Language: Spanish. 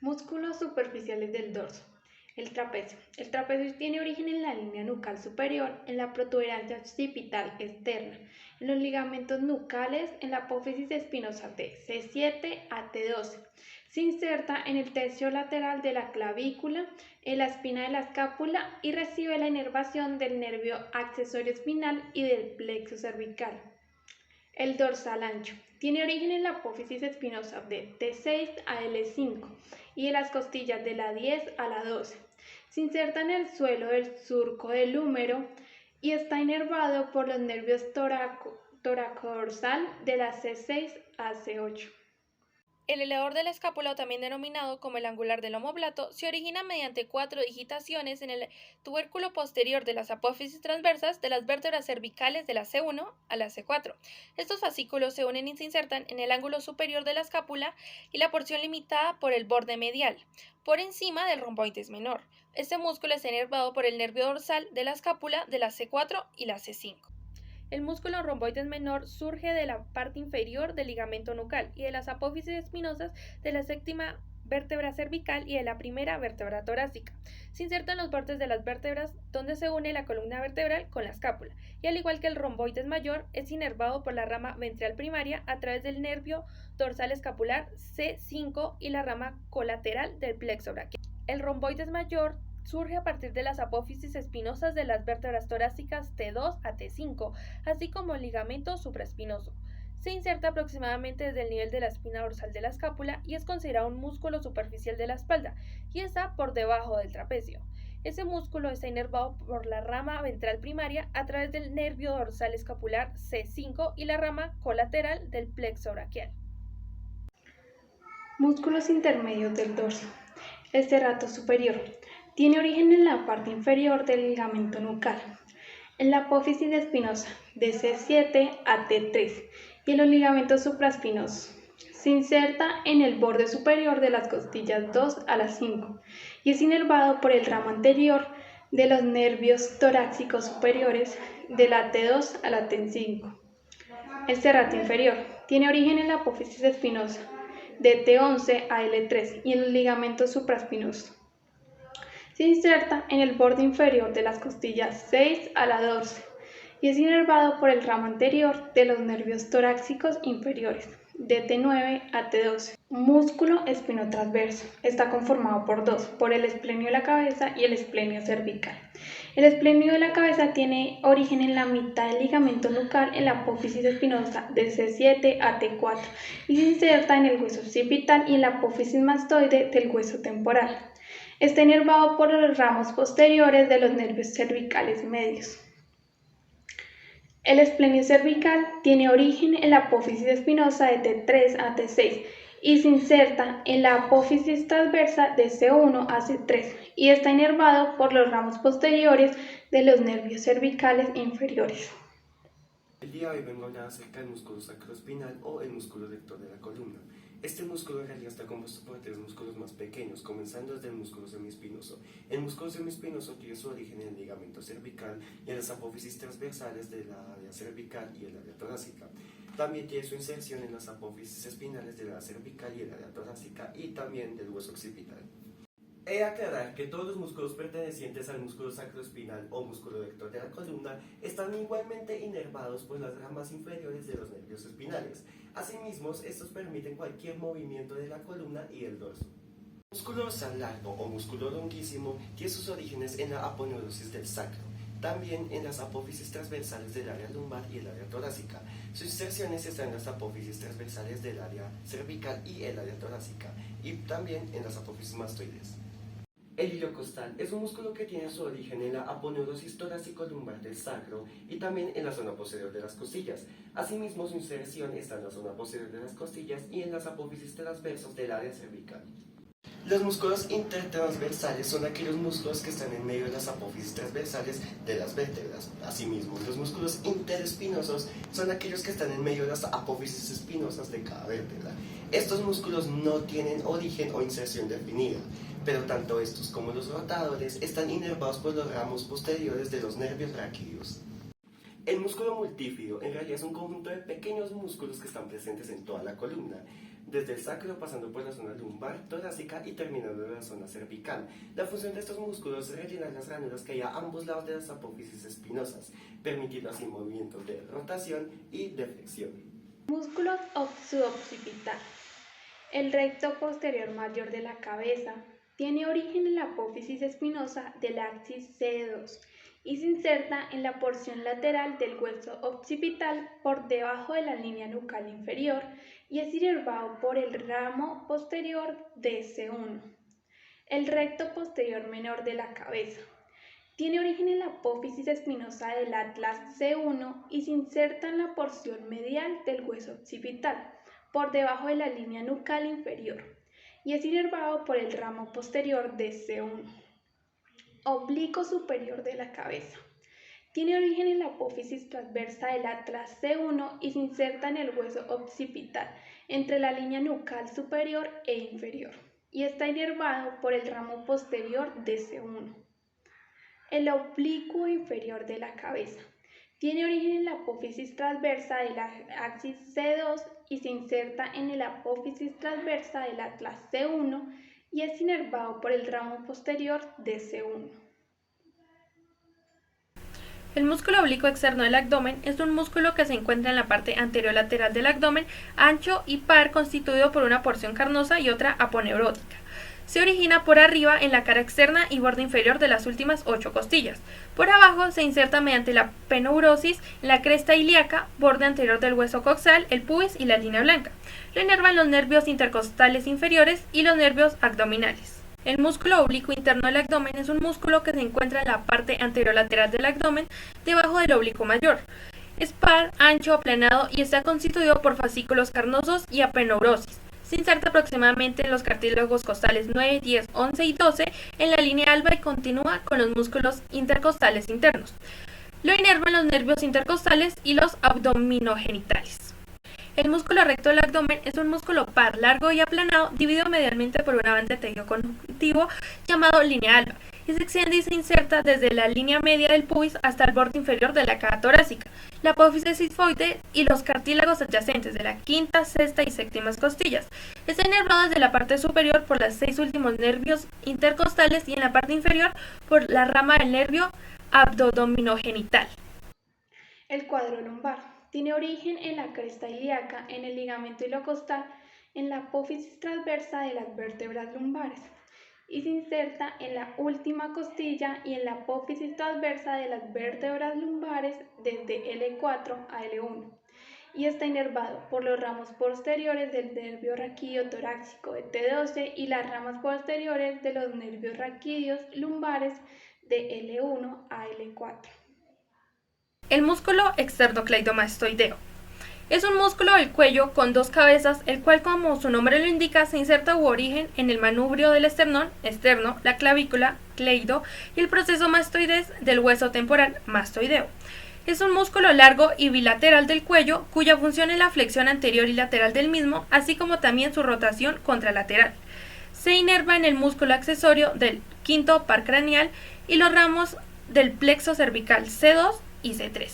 Músculos superficiales del dorso. El trapecio. El trapecio tiene origen en la línea nucal superior, en la protuberancia occipital externa, en los ligamentos nucales, en la apófisis espinosa de C7 a T12. Se inserta en el tercio lateral de la clavícula, en la espina de la escápula y recibe la inervación del nervio accesorio espinal y del plexo cervical. El dorsal ancho tiene origen en la apófisis espinosa de T6 a L5 y en las costillas de la 10 a la 12. Se inserta en el suelo del surco del húmero y está inervado por los nervios toracodorsal de la C6 a C8. El elevador de la escápula, también denominado como el angular del omóplato, se origina mediante 4 digitaciones en el tubérculo posterior de las apófisis transversas de las vértebras cervicales de la C1 a la C4. Estos fascículos se unen y se insertan en el ángulo superior de la escápula y la porción limitada por el borde medial, por encima del romboides menor. Este músculo está inervado por el nervio dorsal de la escápula de la C4 y la C5. El músculo romboides menor surge de la parte inferior del ligamento nucal y de las apófisis espinosas de la séptima vértebra cervical y de la primera vértebra torácica. Se inserta en los bordes de las vértebras donde se une la columna vertebral con la escápula y, al igual que el romboides mayor, es inervado por la rama ventral primaria a través del nervio dorsal escapular C5 y la rama colateral del plexo braquial. El romboides mayor surge a partir de las apófisis espinosas de las vértebras torácicas T2 a T5, así como el ligamento supraespinoso. Se inserta aproximadamente desde el nivel de la espina dorsal de la escápula y es considerado un músculo superficial de la espalda y está por debajo del trapecio. Ese músculo está inervado por la rama ventral primaria a través del nervio dorsal escapular C5 y la rama colateral del plexo braquial. Músculos intermedios del dorso. El serrato superior. Tiene origen en la parte inferior del ligamento nucal, en la apófisis espinosa de C7 a T3 y en los ligamentos supraespinosos. Se inserta en el borde superior de las costillas 2 a las 5 y es inervado por el ramo anterior de los nervios torácicos superiores de la T2 a la T5. El serrato inferior tiene origen en la apófisis espinosa de T11 a L3 y en los ligamentos supraespinosos. Se inserta en el borde inferior de las costillas 6 a la 12 y es inervado por el ramo anterior de los nervios torácicos inferiores, de T9 a T12. Músculo espinotransverso. Está conformado por dos, por el esplenio de la cabeza y el esplenio cervical. El esplenio de la cabeza tiene origen en la mitad del ligamento nucal en la apófisis espinosa de C7 a T4 y se inserta en el hueso occipital y en la apófisis mastoide del hueso temporal. Está inervado por los ramos posteriores de los nervios cervicales medios. El esplenio cervical tiene origen en la apófisis espinosa de T3 a T6 y se inserta en la apófisis transversa de C1 a C3 y está inervado por los ramos posteriores de los nervios cervicales inferiores. El día de hoy vengo a hablar acerca del músculo sacroespinal o el músculo rector de la columna. Este músculo en realidad está compuesto por 3 músculos más pequeños, comenzando desde el músculo semiespinoso. El músculo semiespinoso tiene su origen en el ligamento cervical y en las apófisis transversales de la área cervical y el área torácica. También tiene su inserción en las apófisis espinales de la cervical y el área torácica y también del hueso occipital. He de aclarar que todos los músculos pertenecientes al músculo sacroespinal o músculo rector de la columna están igualmente inervados por las ramas inferiores de los nervios espinales. Asimismo, estos permiten cualquier movimiento de la columna y del dorso. El músculo dorsal largo o músculo longuísimo tiene sus orígenes en la aponeurosis del sacro, también en las apófisis transversales del área lumbar y el área torácica. Sus inserciones están en las apófisis transversales del área cervical y el área torácica, y también en las apófisis mastoides. El hilio costal es un músculo que tiene su origen en la aponeurosis torácico-lumbar del sacro y también en la zona posterior de las costillas. Asimismo, su inserción está en la zona posterior de las costillas y en las apófisis transversas del área cervical. Los músculos intertransversales son aquellos músculos que están en medio de las apófisis transversales de las vértebras. Asimismo, los músculos interespinosos son aquellos que están en medio de las apófisis espinosas de cada vértebra. Estos músculos no tienen origen o inserción definida, pero tanto estos como los rotadores están inervados por los ramos posteriores de los nervios raquídeos. El músculo multífido en realidad es un conjunto de pequeños músculos que están presentes en toda la columna, desde el sacro pasando por la zona lumbar, torácica y terminando en la zona cervical. La función de estos músculos es rellenar las ranuras que hay a ambos lados de las apófisis espinosas, permitiendo así movimientos de rotación y de flexión. Músculos suboccipital. El recto posterior mayor de la cabeza tiene origen en la apófisis espinosa del axis CD2 y se inserta en la porción lateral del hueso occipital por debajo de la línea nucal inferior y es inervado por el ramo posterior de C1. El recto posterior menor de la cabeza tiene origen en la apófisis espinosa del atlas C1 y se inserta en la porción medial del hueso occipital por debajo de la línea nucal inferior y es inervado por el ramo posterior de C1. Oblicuo superior de la cabeza. Tiene origen en la apófisis transversa del atlas C1 y se inserta en el hueso occipital entre la línea nucal superior e inferior y está inervado por el ramo posterior de C1. El oblicuo inferior de la cabeza. Tiene origen en la apófisis transversa del axis C2 y se inserta en el apófisis transversa del atlas C1 y es inervado por el ramo posterior de C1. El músculo oblicuo externo del abdomen es un músculo que se encuentra en la parte anterolateral del abdomen, ancho y par, constituido por una porción carnosa y otra aponeurótica. Se origina por arriba en la cara externa y borde inferior de las últimas 8 costillas. Por abajo se inserta mediante la peneurosis en la cresta ilíaca, borde anterior del hueso coxal, el pubis y la línea blanca. Lo inervan los nervios intercostales inferiores y los nervios abdominales. El músculo oblicuo interno del abdomen es un músculo que se encuentra en la parte anterolateral del abdomen, debajo del oblicuo mayor. Es par, ancho, aplanado y está constituido por fascículos carnosos y apeneurosis. Se inserta aproximadamente en los cartílagos costales 9, 10, 11 y 12 en la línea alba y continúa con los músculos intercostales internos. Lo inervan los nervios intercostales y los abdominogenitales. El músculo recto del abdomen es un músculo par, largo y aplanado, dividido medialmente por una banda de tejido conjuntivo llamado línea alba, y se extiende y se inserta desde la línea media del pubis hasta el borde inferior de la caja torácica, la apófisis sigmoide y los cartílagos adyacentes de la quinta, sexta y séptima costillas. Está inervado desde la parte superior por los 6 últimos nervios intercostales y en la parte inferior por la rama del nervio abdominogenital. El cuadro lumbar tiene origen en la cresta ilíaca, en el ligamento ilocostal, en la apófisis transversa de las vértebras lumbares y se inserta en la última costilla y en la apófisis transversa de las vértebras lumbares desde L4 a L1 y está inervado por los ramos posteriores del nervio raquídeo torácico de T12 y las ramas posteriores de los nervios raquídeos lumbares de L1 a L4. El músculo externocleidomastoideo es un músculo del cuello con 2 cabezas, el cual, como su nombre lo indica, se inserta u origen en el manubrio del esternón, externo, la clavícula, cleido, y el proceso mastoides del hueso temporal, mastoideo. Es un músculo largo y bilateral del cuello, cuya función es la flexión anterior y lateral del mismo, así como también su rotación contralateral. Se inerva en el músculo accesorio del quinto par craneal y los ramos del plexo cervical C2 y C3.